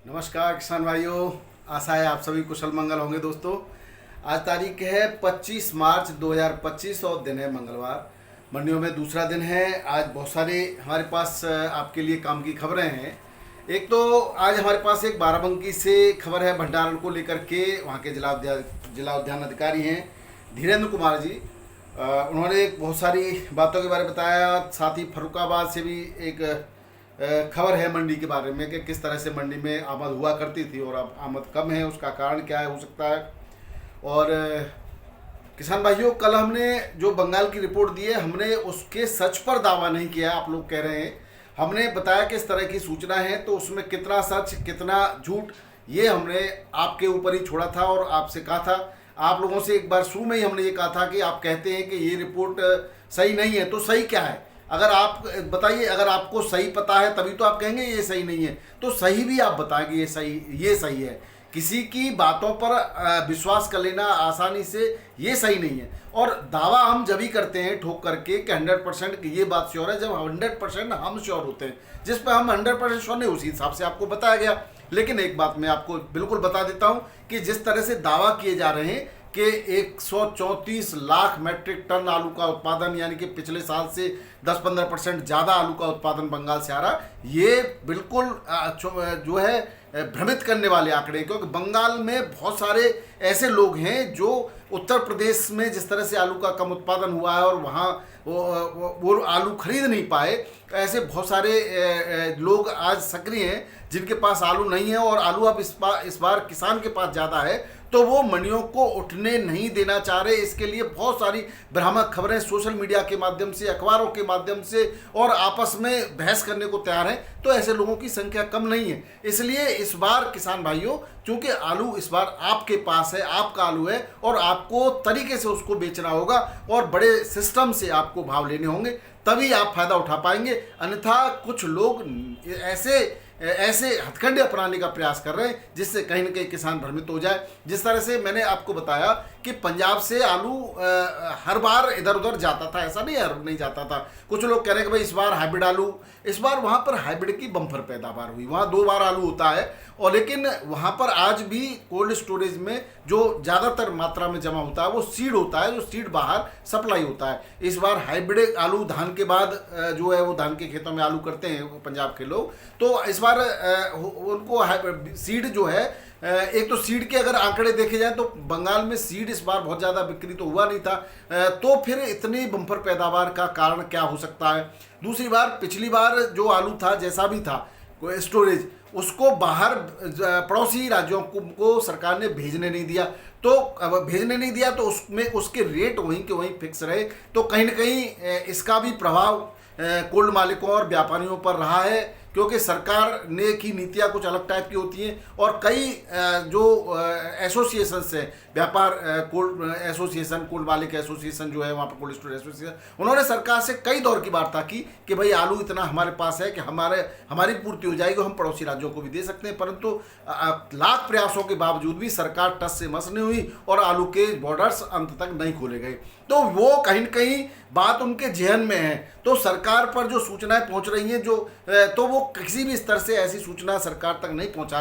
नमस्कार किसान भाइयों, आशा है आप सभी कुशल मंगल होंगे। दोस्तों, आज तारीख है 25 मार्च 2025 और दिन है मंगलवार। मंडियों में दूसरा दिन है। आज बहुत सारे हमारे पास आपके लिए काम की खबरें हैं। एक तो आज हमारे पास एक बाराबंकी से खबर है भंडारण को लेकर के। वहाँ के जिला उद्यान अधिकारी हैं धीरेन्द्र कुमार जी। उन्होंने बहुत सारी बातों के बारे में बताया। साथ ही फर्रुखाबाद से भी एक खबर है मंडी के बारे में कि किस तरह से मंडी में आमद हुआ करती थी और अब आमद कम है, उसका कारण क्या है हो सकता है। और किसान भाइयों, कल हमने जो बंगाल की रिपोर्ट दी है, हमने उसके सच पर दावा नहीं किया। आप लोग कह रहे हैं, हमने बताया कि इस तरह की सूचना है, तो उसमें कितना सच कितना झूठ ये हमने आपके ऊपर ही छोड़ा था और आपसे कहा था। आप लोगों से एक बार शुरू में ही हमने ये कहा था कि आप कहते हैं कि ये रिपोर्ट सही नहीं है, तो सही क्या है? अगर आप बताइए, अगर आपको सही पता है तभी तो आप कहेंगे ये सही नहीं है, तो सही भी आप बताएं कि ये सही है। किसी की बातों पर विश्वास कर लेना आसानी से ये सही नहीं है। और दावा हम जब ही करते हैं ठोक करके कि 100% ये बात श्योर है, जब 100% हम श्योर होते हैं। जिस पर हम 100% श्योर नहीं, उसी हिसाब से आपको बताया गया। लेकिन एक बात मैं आपको बिल्कुल बता देता हूँ कि जिस तरह से दावा किए जा रहे हैं कि 134 लाख मैट्रिक टन आलू का उत्पादन, यानी कि पिछले साल से 10-15% ज़्यादा आलू का उत्पादन बंगाल से आ रहा, ये बिल्कुल जो है भ्रमित करने वाले आंकड़े हैं। क्योंकि बंगाल में बहुत सारे ऐसे लोग हैं जो उत्तर प्रदेश में जिस तरह से आलू का कम उत्पादन हुआ है और वहाँ वो आलू खरीद नहीं पाए, ऐसे बहुत सारे लोग आज सक्रिय हैं जिनके पास आलू नहीं है। और आलू अब इस बार किसान के पास ज़्यादा है, तो वो मंडियों को उठने नहीं देना चाह रहे। इसके लिए बहुत सारी भ्रामक खबरें सोशल मीडिया के माध्यम से, अखबारों के माध्यम से और आपस में बहस करने को तैयार हैं। तो ऐसे लोगों की संख्या कम नहीं है। इसलिए इस बार किसान भाइयों, चूंकि आलू इस बार आपके पास है, आपका आलू है और आपको तरीके से उसको बेचना होगा और बड़े सिस्टम से आपको भाव लेने होंगे, तभी आप फायदा उठा पाएंगे। अन्यथा कुछ लोग ऐसे हथकंडे अपनाने का प्रयास कर रहे हैं जिससे कहीं ना कहीं किसान भ्रमित हो जाए। जिस तरह से मैंने आपको बताया कि पंजाब से आलू हर बार इधर उधर जाता था, ऐसा नहीं जाता था। कुछ लोग कह रहे हैं कि भाई इस बार हाइब्रिड आलू, इस बार वहाँ पर हाइब्रिड की बम्पर पैदावार हुई। वहाँ 2 बार आलू होता है, और लेकिन वहाँ पर आज भी कोल्ड स्टोरेज में जो ज़्यादातर मात्रा में जमा होता है वो सीड होता है, जो सीड बाहर सप्लाई होता है। इस बार हाइब्रिड आलू धान के बाद जो है वो धान के खेतों में आलू करते हैं पंजाब के लोग, तो इस बार उनको सीड जो है, एक तो सीड के अगर आंकड़े देखे जाए तो बंगाल में सीड इस बार बहुत ज़्यादा बिक्री तो हुआ नहीं था। तो फिर इतनी बम्पर पैदावार का कारण क्या हो सकता है? दूसरी बार, पिछली बार जो आलू था जैसा भी था स्टोरेज, उसको बाहर पड़ोसी राज्यों को सरकार ने भेजने नहीं दिया। तो अब भेजने नहीं दिया तो उसमें उसके रेट वहीं के वहीं फिक्स रहे। तो कहीं ना कहीं इसका भी प्रभाव कोल्ड मालिकों और व्यापारियों पर रहा है, क्योंकि सरकार ने की नीतियाँ कुछ अलग टाइप की होती हैं। और कई जो एसोसिएशंस हैं, व्यापार कोल्ड एसोसिएशन, कोल्ड मालिक एसोसिएशन जो है वहाँ पर, कोल्ड स्टोर एसोसिएशन, उन्होंने सरकार से कई दौर की वार्ता की कि भाई आलू इतना हमारे पास है कि हमारी पूर्ति हो जाएगी, हम पड़ोसी राज्यों को भी दे सकते हैं। परंतु लाख प्रयासों के बावजूद भी सरकार टस से मस नहीं हुई और आलू के बॉर्डर्स अंत तक नहीं खोले गए। तो वो कहीं न कहीं बात उनके जहन में है। तो सरकार पर जो सूचनाएं पहुंच रही हैं, तो वो किसी भी स्तर से ऐसी सूचना सरकार तक नहीं पहुंचा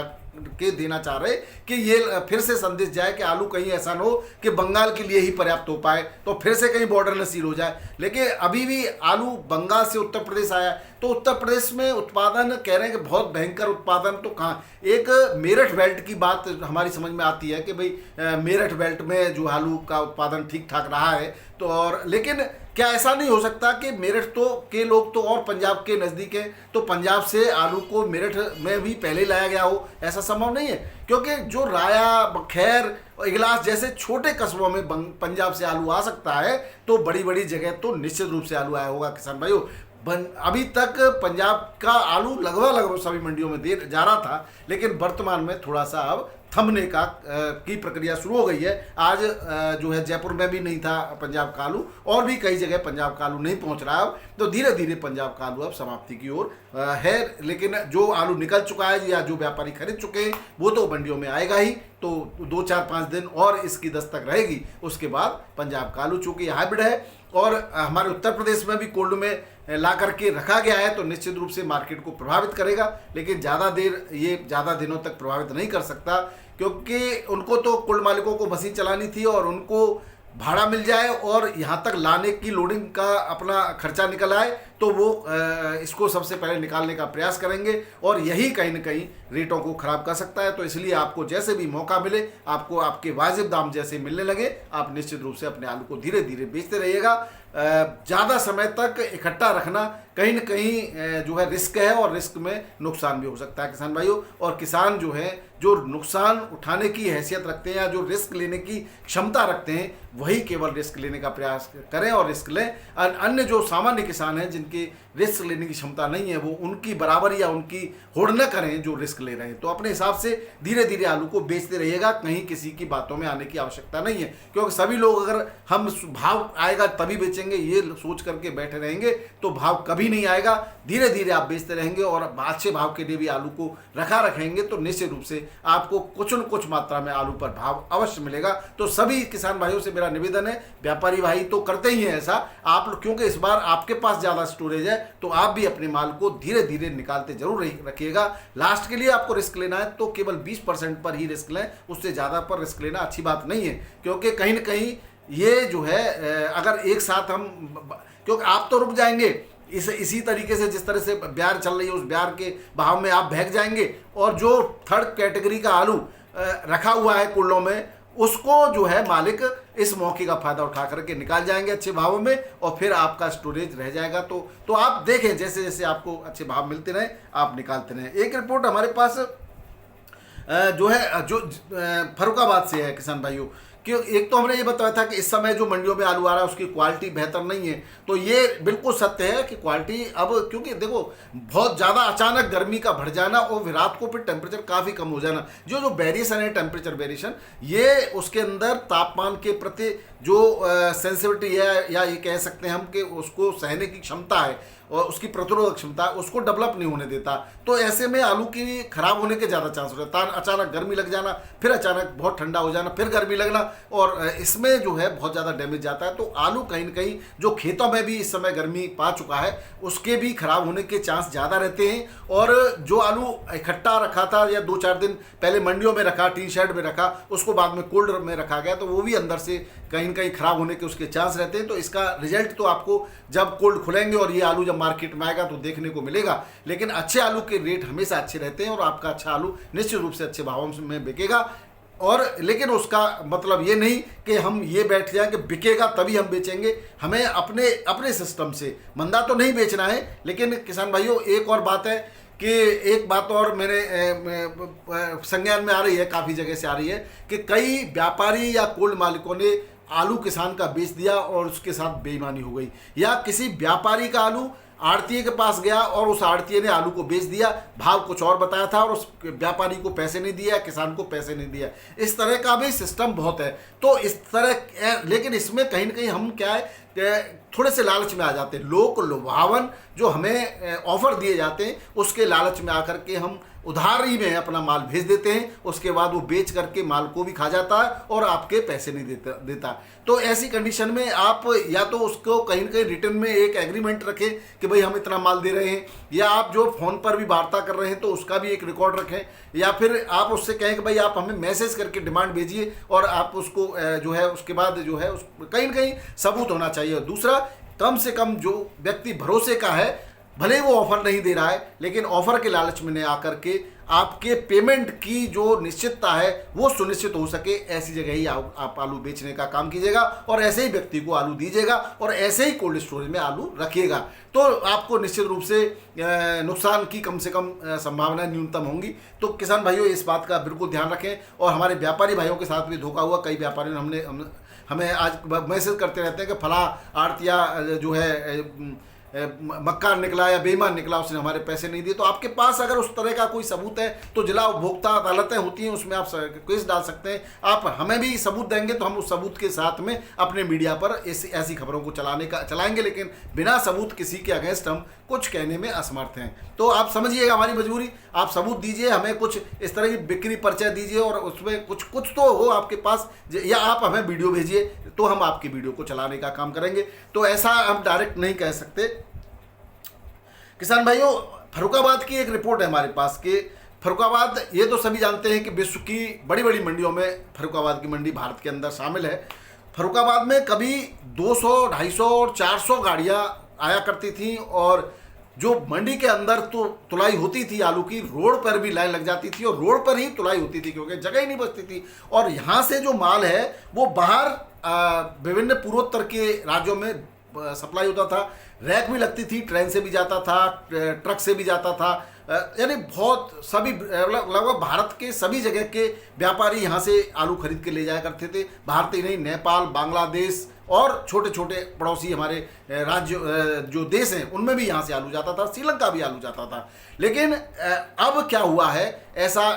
के देना चाह रहे कि ये फिर से संदेश जाए कि आलू कहीं ऐसा न हो कि बंगाल के लिए ही पर्याप्त हो पाए, तो फिर से कहीं बॉर्डर न सील हो जाए। लेकिन अभी भी आलू बंगाल से उत्तर प्रदेश आया, तो उत्तर प्रदेश में उत्पादन कह रहे हैं कि बहुत भयंकर उत्पादन। तो कहाँ, एक मेरठ बेल्ट की बात हमारी समझ में आती है कि भाई मेरठ बेल्ट में जो आलू का उत्पादन ठीक ठाक रहा है। तो और लेकिन क्या ऐसा नहीं हो सकता कि मेरठ तो के लोग तो और पंजाब के नज़दीक हैं, तो पंजाब से आलू को मेरठ में भी पहले लाया गया हो? ऐसा संभव नहीं है, क्योंकि जो राया, बखैर, इगलास जैसे छोटे कस्बों में पंजाब से आलू आ सकता है, तो बड़ी बड़ी जगह तो निश्चित रूप से आलू आया होगा। किसान भाइयों, अभी तक पंजाब का आलू लगभग सभी मंडियों में दे जा रहा था, लेकिन वर्तमान में थोड़ा सा अब थमने की प्रक्रिया शुरू हो गई है। आज जो है जयपुर में भी नहीं था पंजाब का आलू, और भी कई जगह पंजाब का आलू नहीं पहुंच रहा है। तो धीरे धीरे पंजाब का आलू अब समाप्ति की ओर है। लेकिन जो आलू निकल चुका है या जो व्यापारी खरीद चुके हैं वो तो मंडियों में आएगा ही। तो 2-4-5 दिन और इसकी दस्तक रहेगी, उसके बाद पंजाब का आलू, चूँकि हाइब्रिड है और हमारे उत्तर प्रदेश में भी कोल्ड में ला करके रखा गया है तो निश्चित रूप से मार्केट को प्रभावित करेगा, लेकिन ज़्यादा दिनों तक प्रभावित नहीं कर सकता, क्योंकि उनको तो कुल मालिकों को मशीन चलानी थी और उनको भाड़ा मिल जाए और यहाँ तक लाने की लोडिंग का अपना खर्चा निकल आए तो वो इसको सबसे पहले निकालने का प्रयास करेंगे और यही कहीं ना कहीं रेटों को ख़राब कर सकता है। तो इसलिए आपको जैसे भी मौका मिले, आपको आपके वाजिब दाम जैसे मिलने लगे, आप निश्चित रूप से अपने आलू को धीरे धीरे बेचते रहिएगा। ज़्यादा समय तक इकट्ठा रखना कहीं न कहीं जो है रिस्क है और रिस्क में नुकसान भी हो सकता है किसान भाइयों। और किसान जो है जो नुकसान उठाने की हैसियत रखते हैं या जो रिस्क लेने की क्षमता रखते हैं वही केवल रिस्क लेने का प्रयास करें और रिस्क लें। अन्य जो सामान्य किसान हैं जिनकी रिस्क लेने की क्षमता नहीं है वो उनकी बराबर या उनकी होड़ न करें जो रिस्क ले रहे हैं। तो अपने हिसाब से धीरे धीरे आलू को बेचते रहिएगा, कहीं किसी की बातों में आने की आवश्यकता नहीं है, क्योंकि सभी लोग अगर हम भाव आएगा तभी बेचेंगे ये सोच करके बैठे रहेंगे तो भाव कभी नहीं आएगा। धीरे धीरे आप बेचते रहेंगे और अच्छे भाव के लिए भी आलू को रखा रखेंगे तो निश्चित रूप से आपको कुछ न कुछ मात्रा में आलू पर भाव अवश्य मिलेगा। तो सभी किसान भाइयों से मेरा निवेदन है, व्यापारी भाई तो करते ही हैं ऐसा, आप लोग क्योंकि इस बार आपके पास ज़्यादा स्टोरेज है तो आप भी अपने माल को धीरे धीरे निकालते जरूर रखिएगा। लास्ट के लिए आपको रिस्क लेना है तो केवल 20% पर ही रिस्क लें, उससे ज़्यादा पर रिस्क लेना अच्छी बात नहीं है, क्योंकि कहीं ना कहीं ये जो है अगर एक साथ हम, क्योंकि आप तो रुक जाएंगे इसी तरीके से जिस तरह से ब्यार चल रही है उस ब्यार के बहाव में आप बहक जाएंगे और जो थर्ड कैटेगरी का आलू रखा हुआ है कुल्लों में उसको जो है मालिक इस मौके का फायदा उठा करके निकाल जाएंगे अच्छे भावों में और फिर आपका स्टोरेज रह जाएगा। तो आप देखें जैसे जैसे आपको अच्छे भाव मिलते रहे आप निकालते रहें। एक रिपोर्ट हमारे पास जो है जो फर्रुखाबाद से है किसान भाइयों, कि एक तो हमने ये बताया था कि इस समय जो मंडियों में आलू आ रहा है उसकी क्वालिटी बेहतर नहीं है, तो ये बिल्कुल सत्य है कि क्वालिटी अब, क्योंकि देखो बहुत ज़्यादा अचानक गर्मी का बढ़ जाना और रात को फिर टेम्परेचर काफ़ी कम हो जाना, जो वेरिएशन है टेम्परेचर वेरिएशन, ये उसके अंदर तापमान के प्रति जो सेंसिटिविटी है या ये कह सकते हैं हम कि उसको सहने की क्षमता है और उसकी प्रतिरोधक क्षमता उसको डेवलप नहीं होने देता। तो ऐसे में आलू की खराब होने के ज़्यादा चांस होते हैं। अचानक गर्मी लग जाना, फिर अचानक बहुत ठंडा हो जाना, फिर गर्मी लगना और इसमें जो है बहुत ज़्यादा डैमेज जाता है। तो आलू कहीं ना कहीं जो खेतों में भी इस समय गर्मी पा चुका है उसके भी खराब होने के चांस ज़्यादा रहते हैं। और जो आलू इकट्ठा रखा था या 2-4 दिन पहले मंडियों में रखा, टी शेड में रखा, उसको बाद में कोल्ड में रखा गया तो वो भी अंदर से कहीं ना कहीं खराब होने के उसके चांस रहते हैं। तो इसका रिजल्ट तो आपको जब कोल्ड खुलेंगे और ये आलू जब मार्केट में आएगा तो देखने को मिलेगा। लेकिन अच्छे आलू के रेट हमेशा अच्छे रहते हैं और आपका अच्छा आलू निश्चित रूप से अच्छे भावों में बिकेगा। और लेकिन उसका मतलब ये नहीं कि हम ये बैठ जाएं कि बिकेगा तभी हम बेचेंगे। हमें अपने सिस्टम से मंदा तो नहीं बेचना है। लेकिन किसान भाइयों एक और बात है कि एक बात और मेरे संज्ञान में आ रही है, काफ़ी जगह से आ रही है कि कई व्यापारी या कोल्ड मालिकों ने आलू किसान का बेच दिया और उसके साथ बेईमानी हो गई, या किसी व्यापारी का आलू आड़तीये के पास गया और उस आड़तीये ने आलू को बेच दिया, भाव कुछ और बताया था और उस व्यापारी को पैसे नहीं दिया, किसान को पैसे नहीं दिया। इस तरह का भी सिस्टम बहुत है। तो इस तरह, लेकिन इसमें कहीं ना कहीं हम क्या है थोड़े से लालच में आ जाते हैं। लोक लुभावन जो हमें ऑफर दिए जाते हैं उसके लालच में आकर के हम उधारी में अपना माल भेज देते हैं, उसके बाद वो बेच करके माल को भी खा जाता है और आपके पैसे नहीं देता। तो ऐसी कंडीशन में आप या तो उसको कहीं ना कहीं रिटर्न में एक एग्रीमेंट रखें कि भाई हम इतना माल दे रहे हैं, या आप जो फ़ोन पर भी वार्ता कर रहे हैं तो उसका भी एक रिकॉर्ड रखें, या फिर आप उससे कहें कि भाई आप हमें मैसेज करके डिमांड भेजिए और आप उसको जो है उसके बाद जो है कहीं ना कहीं सबूत होना चाहिए। दूसरा, कम से कम जो व्यक्ति भरोसे का है, भले वो ऑफर नहीं दे रहा है लेकिन ऑफर के लालच में न आकर के आपके पेमेंट की जो निश्चितता है वो सुनिश्चित हो सके, ऐसी जगह ही आप आलू बेचने का काम कीजिएगा और ऐसे ही व्यक्ति को आलू दीजिएगा और ऐसे ही कोल्ड स्टोरेज में आलू रखिएगा। तो आपको निश्चित रूप से नुकसान की कम से कम संभावना न्यूनतम होंगी। तो किसान भाइयों इस बात का बिल्कुल ध्यान रखें। और हमारे व्यापारी भाइयों के साथ भी धोखा हुआ, कई व्यापारियों ने हमें आज मैसेज करते रहते हैं कि फला आड़तिया जो है मक्कार निकला या बेईमान निकला, उसने हमारे पैसे नहीं दिए। तो आपके पास अगर उस तरह का कोई सबूत है तो जिला उपभोक्ता अदालतें होती हैं, उसमें आप केस डाल सकते हैं। आप हमें भी सबूत देंगे तो हम उस सबूत के साथ में अपने मीडिया पर ऐसी खबरों को चलाएंगे, लेकिन बिना सबूत किसी के अगेंस्ट हम कुछ कहने में असमर्थ हैं। तो आप समझिएगा हमारी मजबूरी, आप सबूत दीजिए, हमें कुछ इस तरह की बिक्री पर्चा दीजिए और उसमें कुछ तो हो आपके पास, या आप हमें वीडियो भेजिए तो हम आपकी वीडियो को चलाने का काम करेंगे। तो ऐसा हम डायरेक्ट नहीं कह सकते किसान भाइयों, फर्रुखाबाद की एक रिपोर्ट है हमारे पास कि फर्रुखाबाद, ये तो सभी जानते हैं कि विश्व की बड़ी बड़ी मंडियों में फर्रुखाबाद की मंडी भारत के अंदर शामिल है। फर्रुखाबाद में कभी 200, 250 और 400 गाड़ियां आया करती थी और जो मंडी के अंदर तो तुलाई होती थी आलू की, रोड पर भी लाइन लग जाती थी और रोड पर ही तुलाई होती थी क्योंकि जगह ही नहीं बचती थी। और यहाँ से जो माल है वो बाहर विभिन्न पूर्वोत्तर के राज्यों में सप्लाई होता था। रैक भी लगती थी, ट्रेन से भी जाता था, ट्रक से भी जाता था, यानी बहुत सभी लगभग भारत के सभी जगह के व्यापारी यहाँ से आलू खरीद के ले जाया करते थे। भारत ही नहीं, नेपाल, बांग्लादेश और छोटे छोटे पड़ोसी हमारे राज्य जो देश हैं उनमें भी यहाँ से आलू जाता था, श्रीलंका भी आलू जाता था। लेकिन अब क्या हुआ है ऐसा,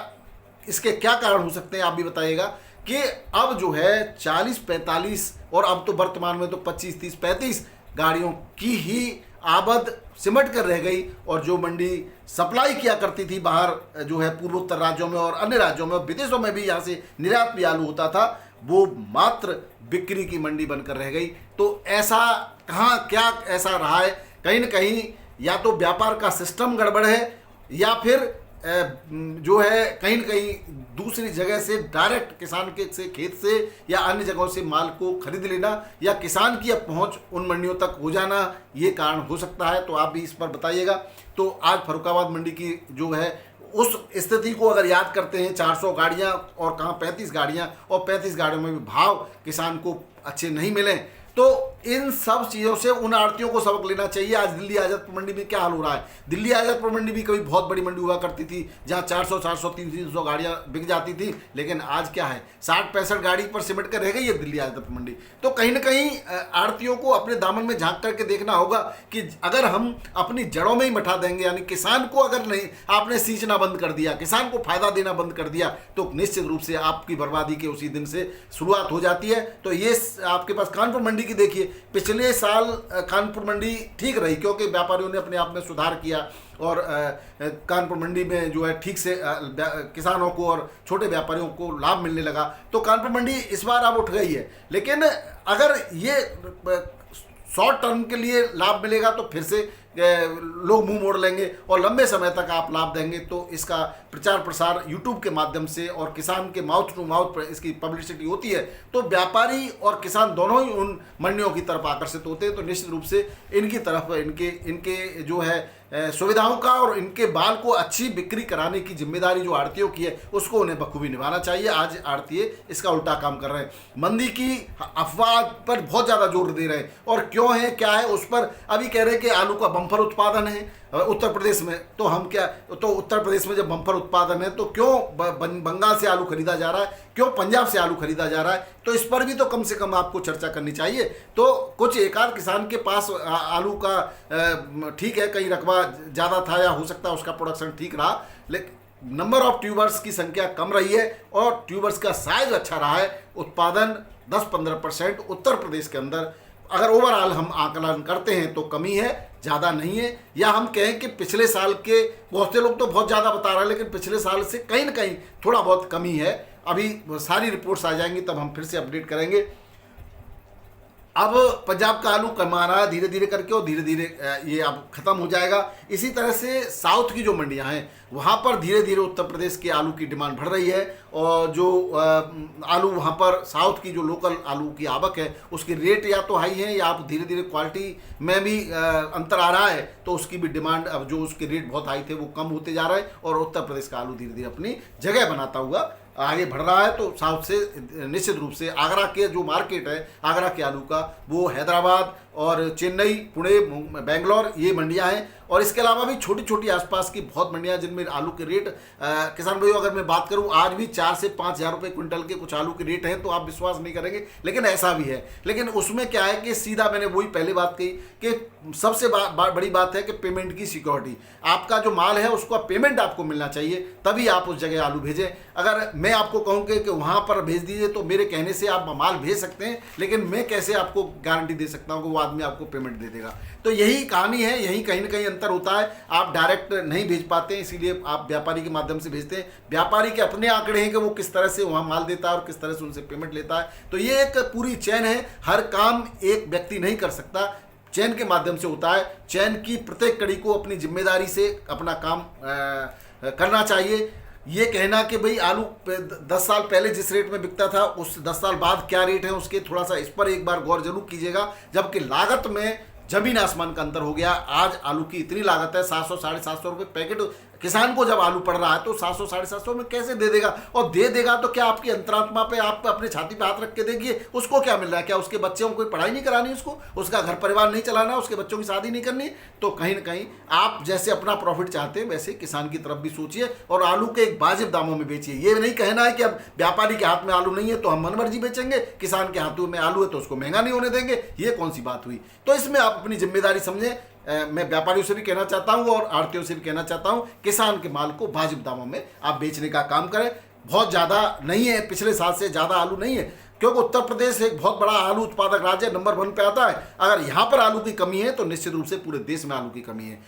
इसके क्या कारण हो सकते हैं आप भी बताइएगा कि अब जो है 40-45 और अब तो वर्तमान में तो 25-30-35 गाड़ियों की ही आबद सिमट कर रह गई और जो मंडी सप्लाई किया करती थी बाहर जो है पूर्वोत्तर राज्यों में और अन्य राज्यों में, विदेशों में भी यहाँ से निर्यात भी आलू होता था, वो मात्र बिक्री की मंडी बनकर रह गई। तो ऐसा कहाँ क्या ऐसा रहा है, कहीं न कहीं या तो व्यापार का सिस्टम गड़बड़ है या फिर जो है कहीं न कहीं दूसरी जगह से डायरेक्ट किसान के से खेत से या अन्य जगहों से माल को खरीद लेना या किसान की अब पहुंच उन मंडियों तक हो जाना, ये कारण हो सकता है। तो आप भी इस पर बताइएगा। तो आज फर्रुखाबाद मंडी की जो है उस स्थिति को अगर याद करते हैं, 400 गाड़ियां और कहाँ 35 गाड़ियां और 35 गाड़ियों में भी भाव किसान को अच्छे नहीं मिले, तो इन सब चीज़ों से उन आड़तियों को सबक लेना चाहिए। आज दिल्ली आज़ादपुर मंडी में क्या हाल हो रहा है। दिल्ली आज़ादपुर मंडी भी कभी बहुत बड़ी मंडी हुआ करती थी जहां 400, 300 गाड़ियां बिक जाती थी, लेकिन आज क्या है 60-65 गाड़ी पर सिमट कर रह गई है दिल्ली आज़ादपुर मंडी। तो कहीं ना कहीं आड़तियों को अपने दामन में झांक करके देखना होगा कि अगर हम अपनी जड़ों में ही बैठा देंगे, यानी किसान को अगर नहीं आपने सींचना बंद कर दिया, किसान को फायदा देना बंद कर दिया, तो निश्चित रूप से आपकी बर्बादी के उसी दिन से शुरुआत हो जाती है। तो ये आपके पास कानपुर मंडी की देखिए, पिछले साल कानपुर मंडी ठीक रही क्योंकि व्यापारियों ने अपने आप में सुधार किया और कानपुर मंडी में जो है ठीक से किसानों को और छोटे व्यापारियों को लाभ मिलने लगा। तो कानपुर मंडी इस बार अब उठ गई है, लेकिन अगर ये शॉर्ट टर्म के लिए लाभ मिलेगा तो फिर से लोग मुंह मोड़ लेंगे और लंबे समय तक आप लाभ देंगे तो इसका प्रचार प्रसार यूट्यूब के माध्यम से और किसान के माउथ टू माउथ पर इसकी पब्लिसिटी होती है, तो व्यापारी और किसान दोनों ही उन मंडियों की तरफ आकर्षित होते हैं। तो निश्चित रूप से इनकी तरफ इनके जो है सुविधाओं का और इनके बाल को अच्छी बिक्री कराने की जिम्मेदारी जो आड़तियों की है उसको उन्हें बखूबी निभाना चाहिए। आज आड़तिये इसका उल्टा काम कर रहे हैं, मंदी की अफवाह पर बहुत ज़्यादा जोर दे रहे हैं। और क्यों है क्या है उस पर अभी कह रहे हैं कि आलू का बम्पर उत्पादन है उत्तर प्रदेश में, तो हम क्या, तो उत्तर प्रदेश में जब बम्पर उत्पादन है तो क्यों बंगाल से आलू खरीदा जा रहा है, क्यों पंजाब से आलू खरीदा जा रहा है, तो इस पर भी तो कम से कम आपको चर्चा करनी चाहिए। तो कुछ एक आध किसान के पास आलू का ठीक है कहीं रकबा ज़्यादा था या हो सकता है उसका प्रोडक्शन ठीक रहा, लेकिन नंबर ऑफ ट्यूबर्स की संख्या कम रही है और ट्यूबर्स का साइज अच्छा रहा है। उत्पादन 10-15% उत्तर प्रदेश के अंदर अगर ओवरऑल हम आकलन करते हैं तो कमी है, ज़्यादा नहीं है। या हम कहें कि पिछले साल के बहुत से लोग तो बहुत ज़्यादा बता रहे हैं, लेकिन पिछले साल से कहीं ना कहीं थोड़ा बहुत कमी है। अभी सारी रिपोर्ट्स आ जाएंगी तब हम फिर से अपडेट करेंगे। अब पंजाब का आलू कमा रहा है धीरे धीरे करके और धीरे धीरे ये अब ख़त्म हो जाएगा। इसी तरह से साउथ की जो मंडियां हैं वहाँ पर धीरे धीरे उत्तर प्रदेश के आलू की डिमांड बढ़ रही है और जो आलू वहाँ पर साउथ की जो लोकल आलू की आवक है उसकी रेट या तो हाई है या आप धीरे धीरे क्वालिटी में भी अंतर आ रहा है, तो उसकी भी डिमांड अब जो उसके रेट बहुत हाई थे वो कम होते जा रहा है और उत्तर प्रदेश का आलू धीरे धीरे अपनी जगह बनाता हुआ आगे बढ़ रहा है। तो साउथ से निश्चित रूप से आगरा के जो मार्केट है आगरा के आलू का, वो हैदराबाद और चेन्नई, पुणे, बेंगलोर ये मंडियां हैं और इसके अलावा भी छोटी छोटी आसपास की बहुत मंडियां जिनमें आलू के रेट किसान भाइयों अगर मैं बात करूं आज भी 4 से 5 हज़ार रुपये क्विंटल के कुछ आलू के रेट हैं, तो आप विश्वास नहीं करेंगे लेकिन ऐसा भी है। लेकिन उसमें क्या है कि सीधा मैंने वही पहले बात कही कि सबसे बड़ी बात है कि पेमेंट की सिक्योरिटी, आपका जो माल है उसका पेमेंट आपको मिलना चाहिए तभी आप उस जगह आलू भेजें। अगर मैं आपको कहूँ कि वहाँ पर भेज दीजिए तो मेरे कहने से आप माल भेज सकते हैं, लेकिन मैं कैसे आपको गारंटी दे सकता हूँ कि वो आदमी आपको पेमेंट दे देगा। तो यही कहानी है, यही कहीं ना कहीं अंतर होता है। आप डायरेक्ट नहीं भेज पाते हैं इसीलिए आप व्यापारी के माध्यम से भेजते हैं। व्यापारी के अपने आंकड़े हैं कि वो किस तरह से वहाँ माल देता है और किस तरह से उनसे पेमेंट लेता है। तो ये एक पूरी चेन है, हर काम एक व्यक्ति नहीं कर सकता। चयन के माध्यम से होता है। चयन की प्रत्येक कड़ी को अपनी जिम्मेदारी से अपना काम करना चाहिए। ये कहना कि भाई आलू 10 साल पहले जिस रेट में बिकता था उस 10 साल बाद क्या रेट है उसके, थोड़ा सा इस पर एक बार गौर जरूर कीजिएगा। जबकि लागत में जमीन आसमान का अंतर हो गया। आज आलू की इतनी लागत है 700 साढ़े 700 रुपये पैकेट। किसान को जब आलू पड़ रहा है तो 700 साढ़े 700 में कैसे दे देगा? और दे देगा तो क्या आपकी अंतरात्मा पे, आप अपने छाती पे हाथ रख के देखिए उसको क्या मिल रहा है? क्या उसके बच्चों को कोई पढ़ाई नहीं करानी, उसको उसका घर परिवार नहीं चलाना, उसके बच्चों की शादी नहीं करनी? तो कहीं ना कहीं आप जैसे अपना प्रॉफिट चाहते हैं वैसे किसान की तरफ भी सोचिए और आलू के एक वाजिब दामों में बेचिए। ये नहीं कहना है कि अब व्यापारी के हाथ में आलू नहीं है तो हम मनमर्जी बेचेंगे, किसान के हाथों में आलू है तो उसको महंगा नहीं होने देंगे। ये कौन सी बात हुई? तो इसमें आप अपनी जिम्मेदारी समझें। मैं व्यापारियों से भी कहना चाहता हूं और आढ़तियों से भी कहना चाहता हूं, किसान के माल को वाजिब दामों में आप बेचने का काम करें। बहुत ज़्यादा नहीं है, पिछले साल से ज़्यादा आलू नहीं है, क्योंकि उत्तर प्रदेश एक बहुत बड़ा आलू उत्पादक राज्य, नंबर 1 पे आता है। अगर यहाँ पर आलू की कमी है तो निश्चित रूप से पूरे देश में आलू की कमी है।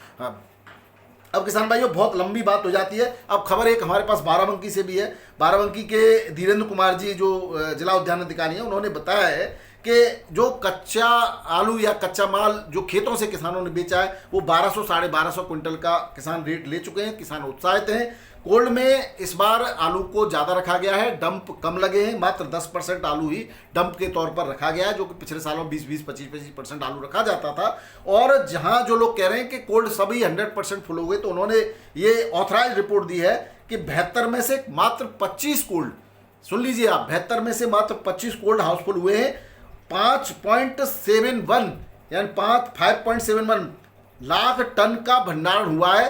अब किसान भाइयों बहुत लंबी बात हो जाती है। अब खबर एक हमारे पास बाराबंकी से भी है। बाराबंकी के धीरेन्द्र कुमार जी जो जिला उद्यान अधिकारी हैं, उन्होंने बताया है कि जो कच्चा आलू या कच्चा माल जो खेतों से किसानों ने बेचा है वो 1200 साढ़े 1200 क्विंटल का किसान रेट ले चुके हैं। किसान उत्साहित हैं। कोल्ड में इस बार आलू को ज़्यादा रखा गया है, डंप कम लगे हैं। मात्र 10% आलू ही डंप के तौर पर रखा गया है, जो कि पिछले सालों 20-20, 25-25% आलू रखा जाता था। और जहां जो लोग कह रहे हैं कि कोल्ड सभी 100% फुल हो गए, तो उन्होंने ये ऑथराइज रिपोर्ट दी है कि 72 में से मात्र 25 कोल्ड, सुन लीजिए आप, 72 में से मात्र 25 कोल्ड हाउसफुल हुए हैं। 5.71 यानी 5.71 लाख टन का भंडारण हुआ है।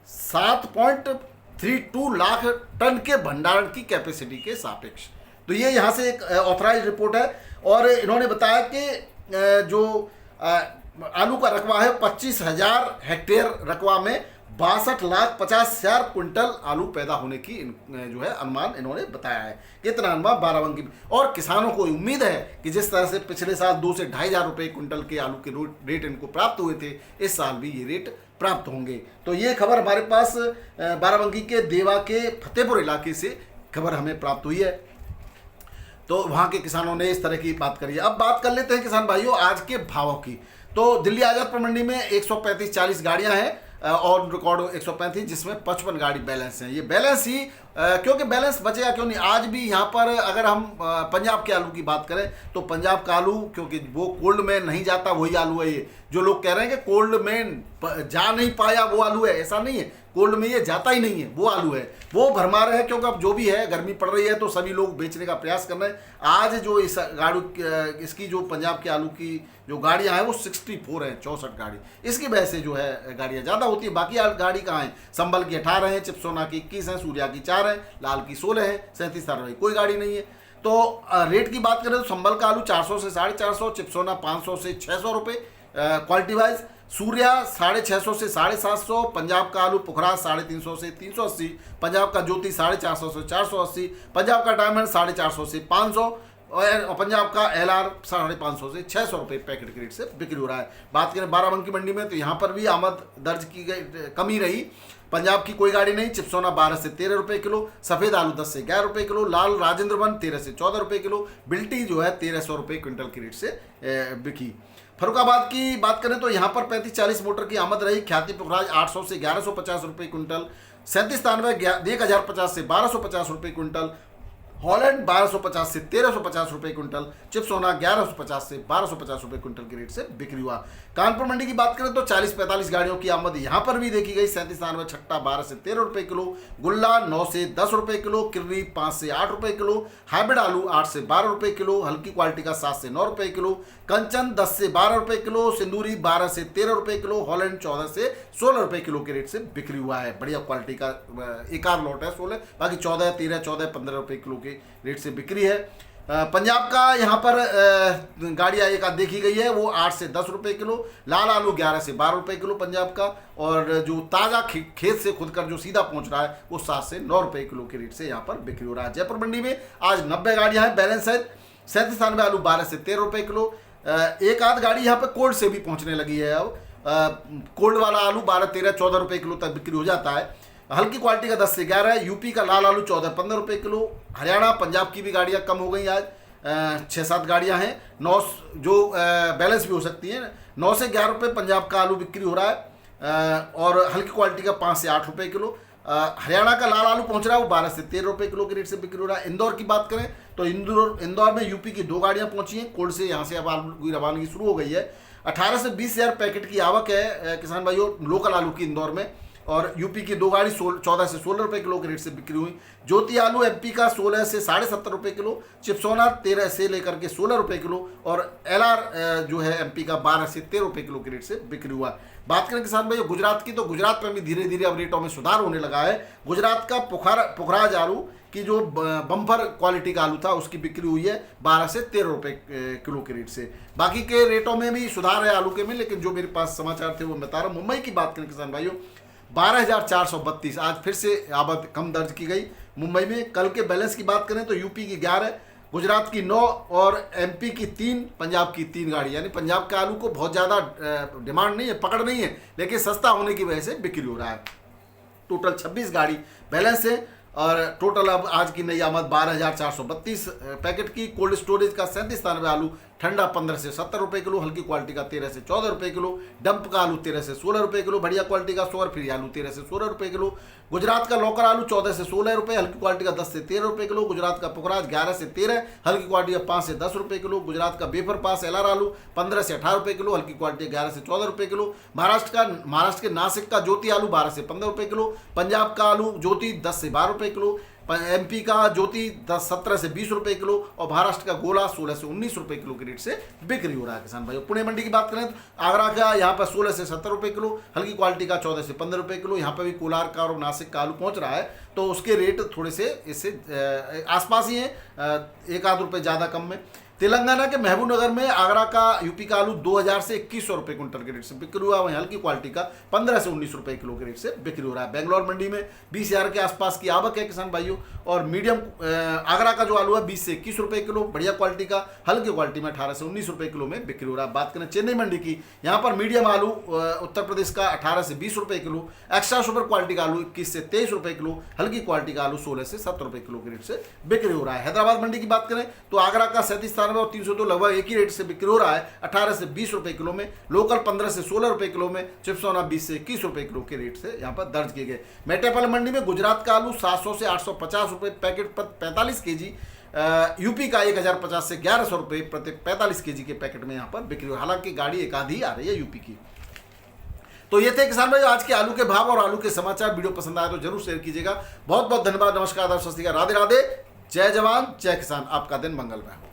7.32 लाख टन के भंडारण की कैपेसिटी के सापेक्ष। तो ये यहाँ से एक ऑथराइज रिपोर्ट है। और इन्होंने बताया कि जो आलू का रकबा है 25,000 हेक्टेयर रकबा में 62,50,000 क्विंटल आलू पैदा होने की जो है अनुमान इन्होंने बताया है। कितना अनुमान? बाराबंकी। और किसानों को उम्मीद है कि जिस तरह से पिछले साल 2 से 2,500 रुपये क्विंटल के आलू के रेट इनको प्राप्त हुए थे, इस साल भी ये रेट प्राप्त होंगे। तो ये खबर हमारे पास बाराबंकी के देवा के फतेहपुर इलाके से खबर हमें प्राप्त हुई है। तो वहाँ के किसानों ने इस तरह की बात करी है। अब बात कर लेते हैं किसान भाइयों आज के भावों की। तो दिल्ली आजादपुर मंडी में 135-40 गाड़ियाँ हैं और रिकॉर्ड 135, जिसमें 55 गाड़ी बैलेंस हैं। ये बैलेंस ही क्योंकि बैलेंस बचेगा क्यों नहीं। आज भी यहाँ पर अगर हम पंजाब के आलू की बात करें तो पंजाब का आलू, क्योंकि वो कोल्ड में नहीं जाता, वही आलू है ये। जो लोग कह रहे हैं कि कोल्ड में जा नहीं पाया वो आलू है, ऐसा नहीं है। कोल्ड में ये जाता ही नहीं है, वो आलू है। वो भरमा रहे हैं क्योंकि अब जो भी है, गर्मी पड़ रही है तो सभी लोग बेचने का प्रयास कर रहे हैं। आज जो इस गाड़ी इसकी जो पंजाब के आलू की जो गाड़ियाँ हैं वो 64 हैं, 64 गाड़ी। इसकी वजह से जो है गाड़ियाँ ज़्यादा होती है। बाकी गाड़ी कहाँ है? संभल की 18 हैं, चिपसोना की 21 हैं, सूर्या की 4 हैं, लाल की 16 है, 37 तारवाही कोई गाड़ी नहीं है। तो रेट की बात करें तो संभल का आलू 400 से 450, चिपसोना 500 से 600 रुपये क्वालिटी वाइज, सूर्या 650 से 750, पंजाब का आलू पुखराज 350 से 380, पंजाब का ज्योति 450 से 480, पंजाब का डायमंड 450 से 500 और पंजाब का LR 550 से 600 रुपये पैकेट के रेट से बिक्री हो रहा है। बात करें बाराबंकी मंडी में तो यहाँ पर भी आमद दर्ज की गई, कमी रही। पंजाब की कोई गाड़ी नहीं। चिपसोना 12 से 13 रुपये किलो, सफ़ेद आलू 10 से 11 रुपये किलो, लाल राजेंद्र वन 13 से 14 रुपये किलो, बिल्टी जो है 1300 रुपये क्विंटल के रेट से बिकी। फरुखाबाद की बात करें तो यहाँ पर 35-40 मोटर की आमद रही। ख्याति पुखराज 800 से 1150 रुपये क्विंटल, 37-93 1050 से 1250 रुपये क्विंटल, हॉलैंड 1250 से 1350 रुपये क्विंटल, चिपसोना 1150 से 1250 रुपये क्विंटल के रेट से बिक्री हुआ। कानपुर मंडी की बात करें तो 40-45 गाड़ियों की आमद यहाँ पर भी देखी गई। 37-93 छट्टा 12 से 13 रुपये किलो, गुल्ला 9 से 10 रुपये किलो, किर्री 5 से 8 रुपये किलो, हाइब्रिड आलू 8 से 12 रुपये किलो, हल्की क्वालिटी का 7 से 9 रुपये किलो, कंचन 10 से 12 रुपये किलो, सिंदूरी 12 से 13 रुपये किलो, हॉलैंड 14 से 16 रुपये किलो के रेट से बिक्री हुआ है। बढ़िया क्वालिटी का एक आध लॉट है 16, बाकी 14, 13, 14, 15 रुपये किलो के रेट से बिक्री है। पंजाब का यहाँ पर गाड़ियाँ एक आध देखी गई है, वो 8 से 10 रुपये किलो, लाल आलू 11 से 12 रुपये किलो पंजाब का, और जो ताज़ा खेत से खुद कर जो सीधा पहुँच रहा है वो 7 से 9 रुपये किलो के रेट से यहाँ पर बिक्री हो रहा है। जयपुर मंडी में आज 90 गाड़ियाँ हैं बैलेंस है। 37-93 आलू 12 से 13 रुपये किलो। एक आध गाड़ी यहाँ पर कोल्ड से भी पहुँचने लगी है। अब कोल्ड वाला आलू 12, 13, 14 रुपये किलो तक बिक्री हो जाता है। हल्की क्वालिटी का 10 से 11 है। यूपी का लाल आलू 14-15 रुपये किलो। हरियाणा पंजाब की भी गाड़ियाँ कम हो गई आज। 6-7 गाड़ियां हैं। 9 जो बैलेंस भी हो सकती हैं। 9 से 11 रुपये पंजाब का आलू बिक्री हो रहा है और हल्की क्वालिटी का 5 से 8 रुपये किलो। हरियाणा का लाल आलू पहुंच रहा है, वो 12 से 13 रुपये किलो के रेट से बिक्री हो रहा है। इंदौर की बात करें तो इंदौर में यूपी की 2 गाड़ियां पहुंची हैं कोल्ड से, यहाँ से अब आलू की रवानगी शुरू हो गई है। 18 से 20 हज़ार पैकेट की आवक है किसान भाइयों लोकल आलू की इंदौर में, और यूपी की 2 गाड़ी 14 से 16 रुपये किलो के रेट से बिक्री हुई। ज्योति आलू एमपी का 16 से 70.5 रुपये किलो, चिप्सोना 13 से लेकर के 16 रुपये किलो, और एलआर जो है एमपी का 12 से 13 रुपये किलो के रेट से बिक्री हुआ। बात करें किसान भाई गुजरात की, तो गुजरात में भी धीरे धीरे अब रेटों में सुधार होने लगा है। गुजरात का पुखराज आलू की जो बम्पर क्वालिटी का आलू था उसकी बिक्री हुई है 12 से 13 रुपये किलो के रेट से। बाकी के रेटों में भी सुधार है आलू के में, लेकिन जो मेरे पास समाचार थे वो मैं बता रहा हूँ। मुंबई की बात करें किसान भाइयों 12,432 आज फिर से आवक कम दर्ज की गई मुंबई में। कल के बैलेंस की बात करें तो यूपी की 11, गुजरात की 9 और एमपी की 3, पंजाब की 3 गाड़ी। यानी पंजाब के आलू को बहुत ज़्यादा डिमांड नहीं है, पकड़ नहीं है, लेकिन सस्ता होने की वजह से बिक्री हो रहा है। टोटल 26 गाड़ी बैलेंस है और टोटल अब आज की नई आमद 12,432 पैकेट की। कोल्ड स्टोरेज का 37 आलू ठंडा 15 से 70 रुपये किलो, हल्की क्वालिटी का 13 से 14 रुपये किलो, डंप का आलू 13 से 16 रुपये किलो, बढ़िया क्वालिटी का 100 फ्री आलू 13 से 16 रुपये किलो। गुजरात का लोकल आलू 14 से 16 रुपये, हल्की क्वालिटी का 10 से 13 रुपये किलो। गुजरात का पुखराज 11 से 13, हल्की क्वालिटी का 5 से 10 रुपये किलो। गुजरात का बेफर पास एलआर आलू 15 से 18 रुपये किलो, हल्की क्वालिटी 11 से 14 रुपये किलो। महाराष्ट्र के नासिक का ज्योति आलू 12 से 15 रुपये किलो। पंजाब का आलू ज्योति 10 से 12 रुपये किलो। एमपी का ज्योति 17 से 20 रुपये किलो, और महाराष्ट्र का गोला 16 से 19 रुपये किलो के रेट से बिक्री हो रहा है किसान भाइयों। पुणे मंडी की बात करें तो आगरा का यहाँ पर 16 से 70 रुपये किलो, हल्की क्वालिटी का 14 से 15 रुपये किलो। यहाँ पर भी कोलार का और नासिक का आलू पहुँच रहा है, तो उसके रेट थोड़े से इससे आसपास ही हैं, 1-8 रुपये ज़्यादा कम में। तेलंगाना के महबूबनगर में आगरा का यूपी का आलू 2,000 से 2,100 रुपये क्विंटल के रेट से बिक्री हुआ, वहीं हल्की क्वालिटी का 15 से 19 रुपये किलो के रेट से बिक्री हो रहा है। बेंगलोर मंडी में 20,000 के आसपास की आवक है किसान भाइयों, और मीडियम आगरा का जो आलू है 20 से 21 रुपये किलो, बढ़िया क्वालिटी का, हल्की क्वालिटी में 18 से 19 रुपये किलो में बिक्री हो रहा है। बात करें चेन्नई मंडी की, यहाँ पर मीडियम आलू उत्तर प्रदेश का 18 से 20 रुपये किलो, एक्स्ट्रा सुपर क्वालिटी का आलू 21 से 23 रुपये किलो, हल्की क्वालिटी का आलू 16 से 70 रुपये किलो के रेट से बिक्री हो रहा है। हैदराबाद मंडी की बात करें तो आगरा का 37 और 302 लगभग एक ही रेट से बिक्री हो रहा है, 18 से 20 रुपये किलो में। लोकल 15 से 16 रुपये किलो में, चिप्सोना 20 से 21 रुपये किलो के रेट से यहाँ पर दर्ज किए गए। मेटेपल मंडी में गुजरात का आलू 700 से 850 रुपये पैकेट पर 45 केजी, यूपी का 1,050 से 1,100 रुपये प्रति 45 केजी के पैकेट में यहाँ पर बिक्री हो। हालांकि गाड़ी एक आधी आ रही है यूपी की। तो ये थे किसान भाई आज के आलू के भाव और आलू के समाचार। वीडियो पसंद आया तो जरूर शेयर कीजिएगा। बहुत बहुत धन्यवाद। नमस्कार, राधे राधे, जय जवान जय किसान। आपका दिन मंगलमय हो।